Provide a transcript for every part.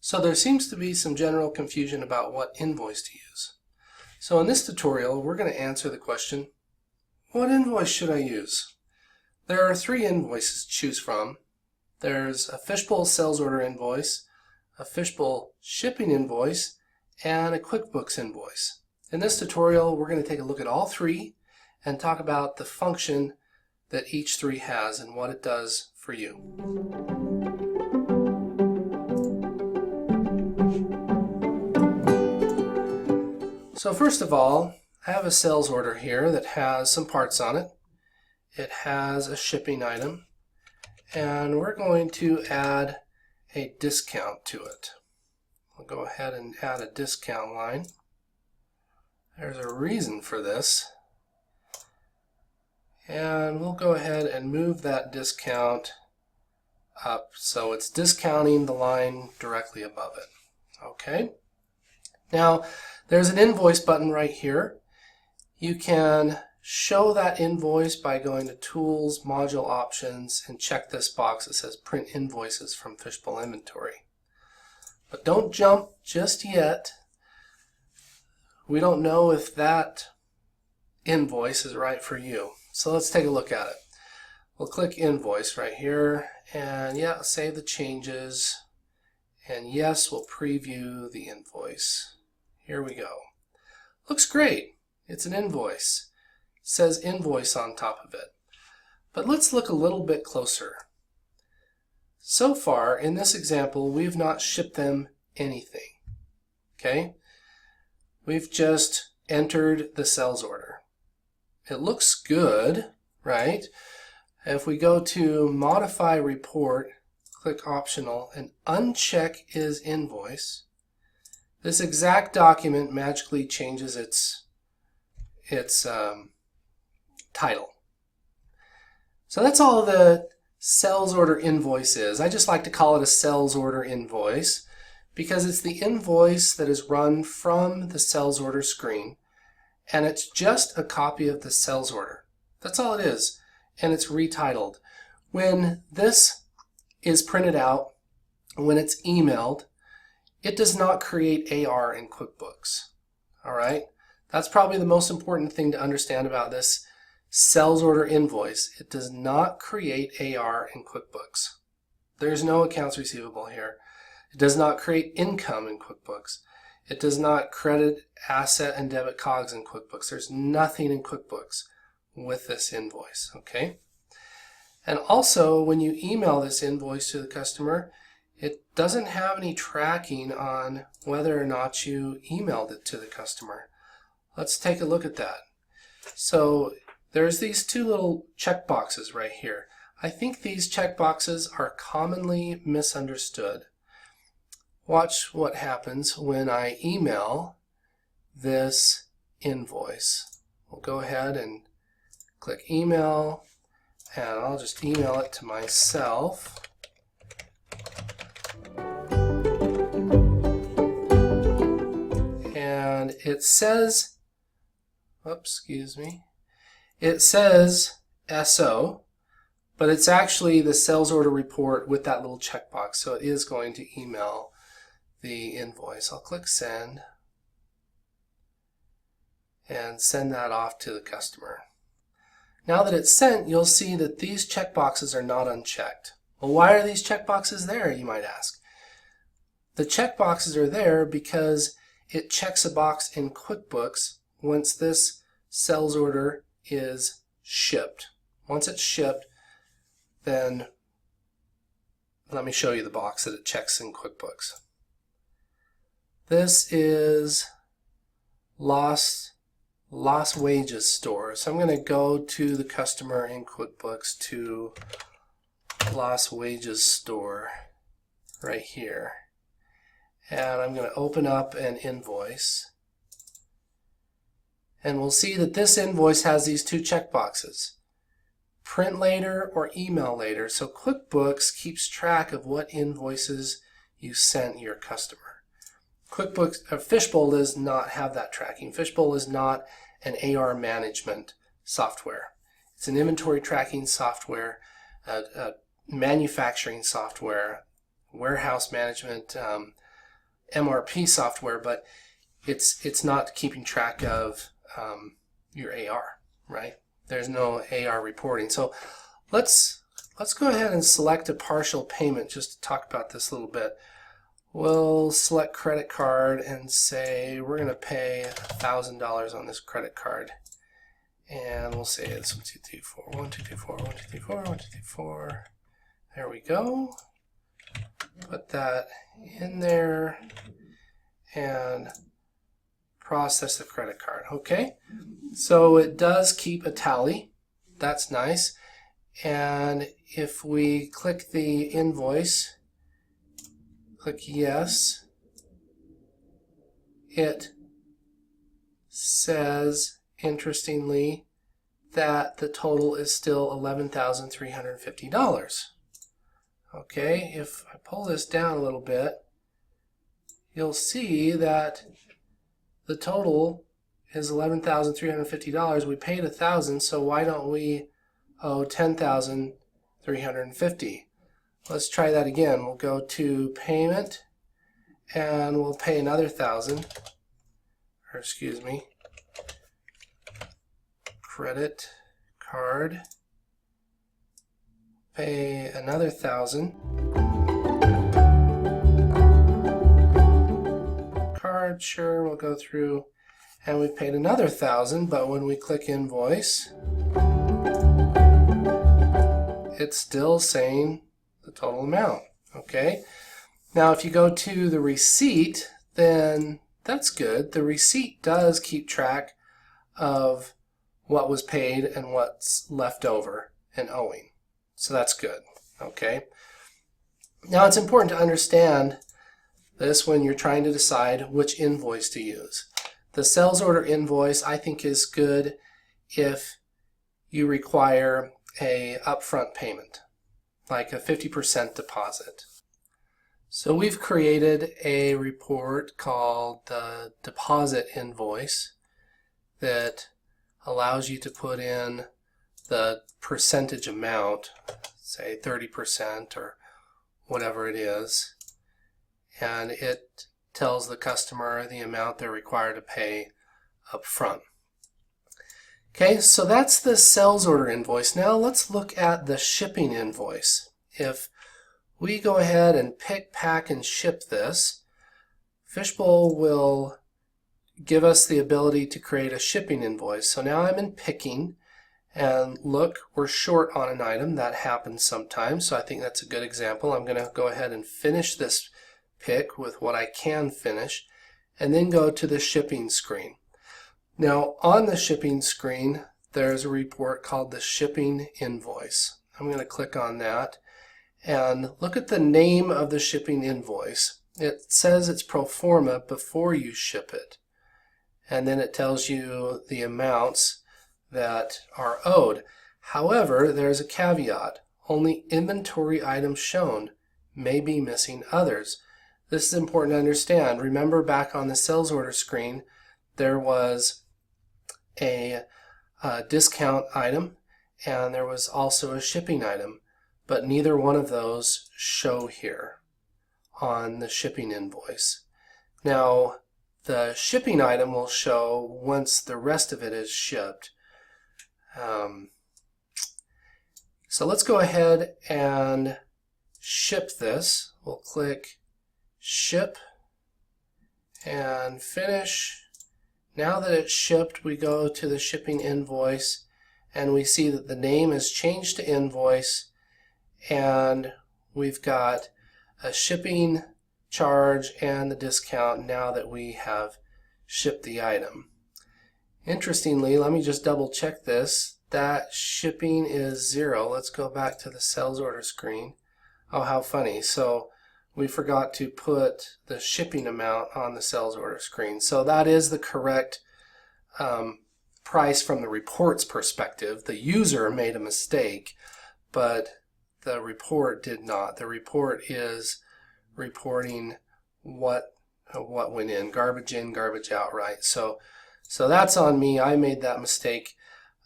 So there seems to be some general confusion about what invoice to use. So in this tutorial, we're going to answer the question, what invoice should I use? There are three invoices to choose from. There's a Fishbowl sales order invoice, a Fishbowl shipping invoice, and a QuickBooks invoice. In this tutorial, we're going to take a look at all three and talk about the function that each three has and what it does for you. So first of all, I have a sales order here that has some parts on it. It has a shipping item, and we're going to add a discount to it. I'll go ahead and add a discount line. There's a reason for this. And we'll go ahead and move that discount up so it's discounting the line directly above it. Okay. Now, there's an invoice button right here. You can show that invoice by going to Tools, Module Options, and check this box that says Print Invoices from Fishbowl Inventory. But don't jump just yet. We don't know if that invoice is right for you. So let's take a look at it. We'll click Invoice right here, and yeah, save the changes. And yes, we'll preview the invoice. Here we go. Looks great. It's an invoice. It says invoice on top of it. But let's look a little bit closer. So far, in this example, we've not shipped them anything. Okay? We've just entered the sales order. It looks good, right? If we go to Modify Report, click Optional, and uncheck Is Invoice, this exact document magically changes its title. So that's all the sales order invoice is. I just like to call it a sales order invoice because it's the invoice that is run from the sales order screen, and it's just a copy of the sales order. That's all it is, and it's retitled. When this is printed out, when it's emailed, it does not create AR in QuickBooks. All right? That's probably the most important thing to understand about this sales order invoice. It does not create AR in QuickBooks. There's no accounts receivable here. It does not create income in QuickBooks. It does not credit asset and debit COGS in QuickBooks. There's nothing in QuickBooks with this invoice, okay? And also, when you email this invoice to the customer, it doesn't have any tracking on whether or not you emailed it to the customer. Let's take a look at that. So there's these two little check boxes right here. I think these check boxes are commonly misunderstood. Watch what happens when I email this invoice. We'll go ahead and click Email, and I'll just email it to myself. And it says, it says SO, but it's actually the sales order report with that little checkbox, so it is going to email the invoice. I'll click Send and send that off to the customer. Now that it's sent, you'll see that these checkboxes are not unchecked. Well, why are these checkboxes there, you might ask? The checkboxes are there because it checks a box in QuickBooks once this sales order is shipped. Once it's shipped, then let me show you the box that it checks in QuickBooks. This is lost wages store. So I'm going to go to the customer in QuickBooks to lost wages store right here. And I'm going to open up an invoice. And we'll see that this invoice has these two checkboxes. Print later or email later. So QuickBooks keeps track of what invoices you sent your customer. Fishbowl does not have that tracking. Fishbowl is not an AR management software. It's an inventory tracking software, manufacturing software, warehouse management, MRP software, but it's not keeping track of your AR, right? There's no AR reporting. So let's go ahead and select a partial payment just to talk about this a little bit. We'll select credit card and say we're going to pay $1,000 on this credit card. And we'll say it's 1, 2, 3, 4, 1, 2, 3, 4, 1, 2, 3, 4, 1, 2, 3, 4. There we go. Put that in there and process the credit card. Okay, so it does keep a tally. That's nice. And if we click the invoice, click yes, it says, interestingly, that the total is still $11,350. Okay, if I pull this down a little bit, you'll see that the total is $11,350. We paid $1,000, so why don't we owe $10,350? Let's try that again. We'll go to payment and we'll pay another $1,000, or excuse me, credit card, pay another $1,000, card, sure, we'll go through, and we paid another $1,000, but when we click invoice, it's still saying the total amount. Okay, now if you go to the receipt, then that's good. The receipt does keep track of what was paid and what's left over and owing. So that's good. Okay. Now it's important to understand this when you're trying to decide which invoice to use. The sales order invoice I think is good if you require a upfront payment, like a 50% deposit. So we've created a report called the deposit invoice that allows you to put in the percentage amount, say 30% or whatever it is, and it tells the customer the amount they're required to pay up front. Okay, so that's the sales order invoice. Now let's look at the shipping invoice. If we go ahead and pick, pack, and ship this, Fishbowl will give us the ability to create a shipping invoice. So now I'm in picking, and look, we're short on an item. That happens sometimes, so I think that's a good example. I'm going to go ahead and finish this pick with what I can finish, and then go to the shipping screen. Now on the shipping screen, there's a report called the shipping invoice. I'm going to click on that, and look at the name of the shipping invoice. It says it's pro forma before you ship it. And then it tells you the amounts that are owed. However, there's a caveat. Only inventory items shown, may be missing others. This is important to understand. Remember back on the sales order screen, there was a discount item and there was also a shipping item, but neither one of those show here on the shipping invoice. Now, the shipping item will show once the rest of it is shipped. So let's go ahead and ship this. We'll click ship and finish. Now that it's shipped, we go to the shipping invoice and we see that the name is changed to invoice, and we've got a shipping charge and the discount now that we have shipped the item. Interestingly, let me just double check this. That shipping is 0. Let's go back to the sales order screen. Oh, how funny. So we forgot to put the shipping amount on the sales order screen. So that is the correct price from the report's perspective. The user made a mistake, but the report did not. The report is reporting what went in, garbage out, right? So that's on me. I made that mistake.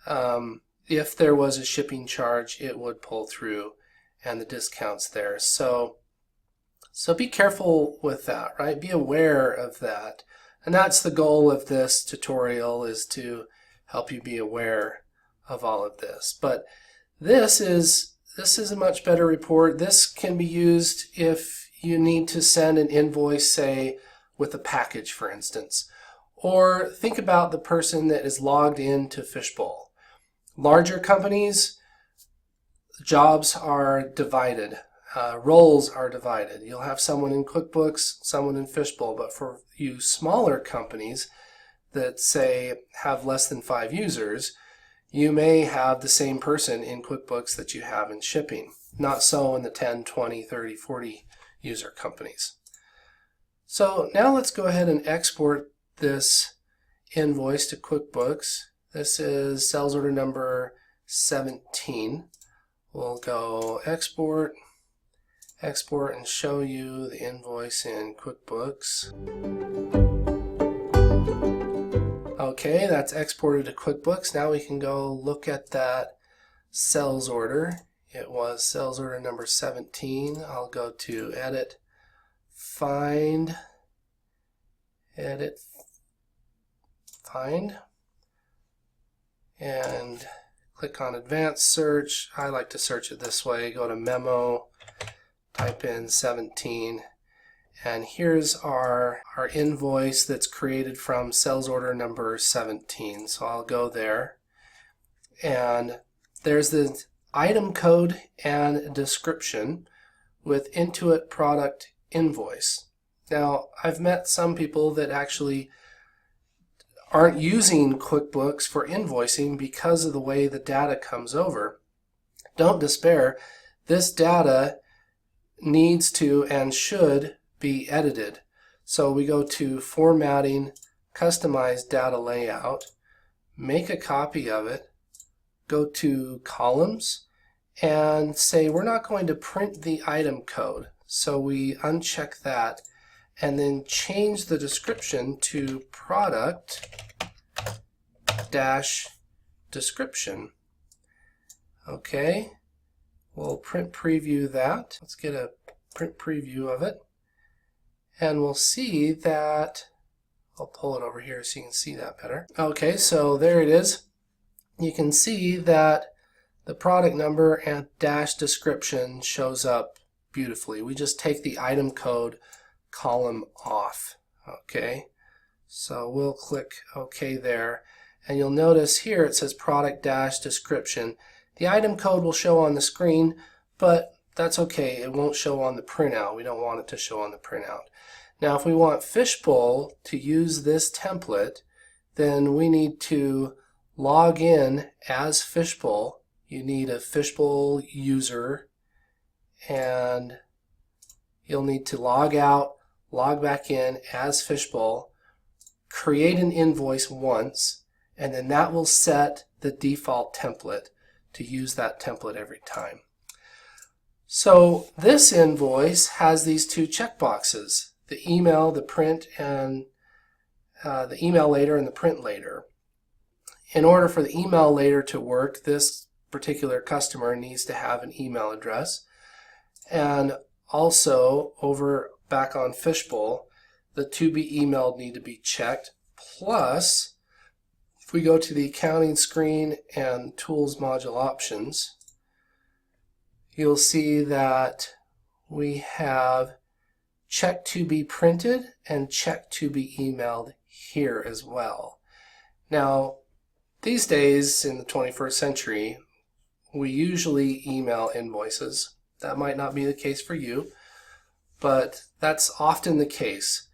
If there was a shipping charge, it would pull through, and the discount's there. So So be careful with that, right? Be aware of that. And that's the goal of this tutorial, is to help you be aware of all of this. But this is a much better report. This can be used if you need to send an invoice, say, with a package, for instance. Or think about the person that is logged into Fishbowl. Larger companies, jobs are divided. Roles are divided. You'll have someone in QuickBooks, someone in Fishbowl, but for you smaller companies that, say, have less than 5 users, you may have the same person in QuickBooks that you have in shipping. Not so in the 10, 20, 30, 40 user companies. So now let's go ahead and export this invoice to QuickBooks. This is sales order number 17. We'll go export, export, and show you the invoice in QuickBooks. Okay, that's exported to QuickBooks. Now we can go look at that sales order. It was sales order number 17. I'll go to Edit, Find, Edit, Find, and click on Advanced Search. I like to search it this way. Go to Memo, type in 17, and here's our invoice that's created from sales order number 17. So I'll go there, and there's the item code and description with Intuit product invoice. Now, I've met some people that actually aren't using QuickBooks for invoicing because of the way the data comes over. Don't despair. This data needs to and should be edited. So we go to Formatting, Customize Data Layout, make a copy of it, go to Columns, and say we're not going to print the item code. So we uncheck that and then change the description to product dash description. Okay, we'll print preview that. Let's get a print preview of it. And we'll see that, I'll pull it over here so you can see that better. Okay, so there it is. You can see that the product number and dash description shows up beautifully. We just take the item code column off. Okay, so we'll click OK there, and you'll notice here it says product dash description. The item code will show on the screen, but that's okay. It won't show on the printout. We don't want it to show on the printout. Now, if we want Fishbowl to use this template, then we need to log in as Fishbowl. You need a Fishbowl user, and you'll need to log out, log back in as Fishbowl, create an invoice once, and then that will set the default template to use that template every time. So this invoice has these two checkboxes, the email, the print, and the email later and the print later. In order for the email later to work, this particular customer needs to have an email address. And also, over back on Fishbowl, the to be emailed need to be checked. Plus, if we go to the accounting screen and tools module options, you'll see that we have check to be printed and check to be emailed here as well. Now, these days in the 21st century, we usually email invoices. That might not be the case for you, but that's often the case.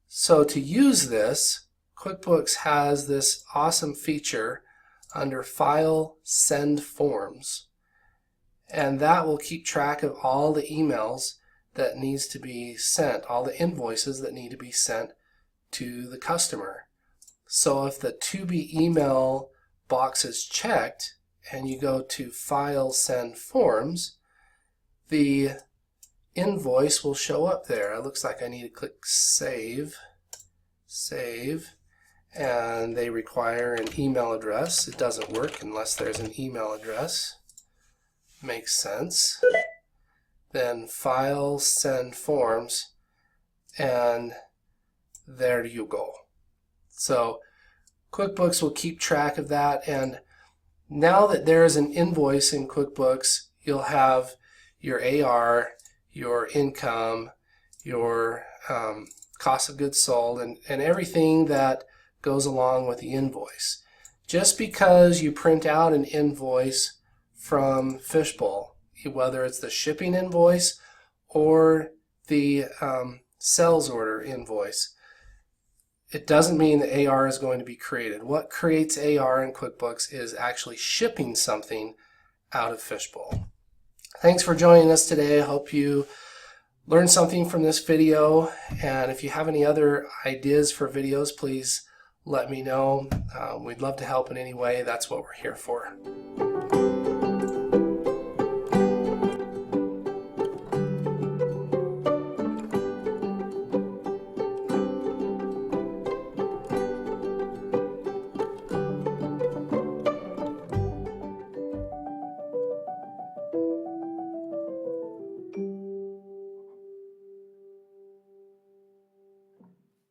So to use this, QuickBooks has this awesome feature under File, Send Forms, and that will keep track of all the emails that needs to be sent, all the invoices that need to be sent to the customer. So if the to be email box is checked and you go to File, Send Forms, the invoice will show up there. It looks like I need to click Save, and they require an email address. It doesn't work unless there's an email address. Makes sense. then File, Send Forms, and there you go. So QuickBooks will keep track of that, and now that there's an invoice in QuickBooks, you'll have your AR, your income, your cost of goods sold, and everything that goes along with the invoice. Just because you print out an invoice from Fishbowl, whether it's the shipping invoice or the sales order invoice, it doesn't mean that AR is going to be created. What creates AR in QuickBooks is actually shipping something out of Fishbowl. Thanks for joining us today. I hope you learned something from this video, and if you have any other ideas for videos, please let me know. We'd love to help in any way. That's what we're here for.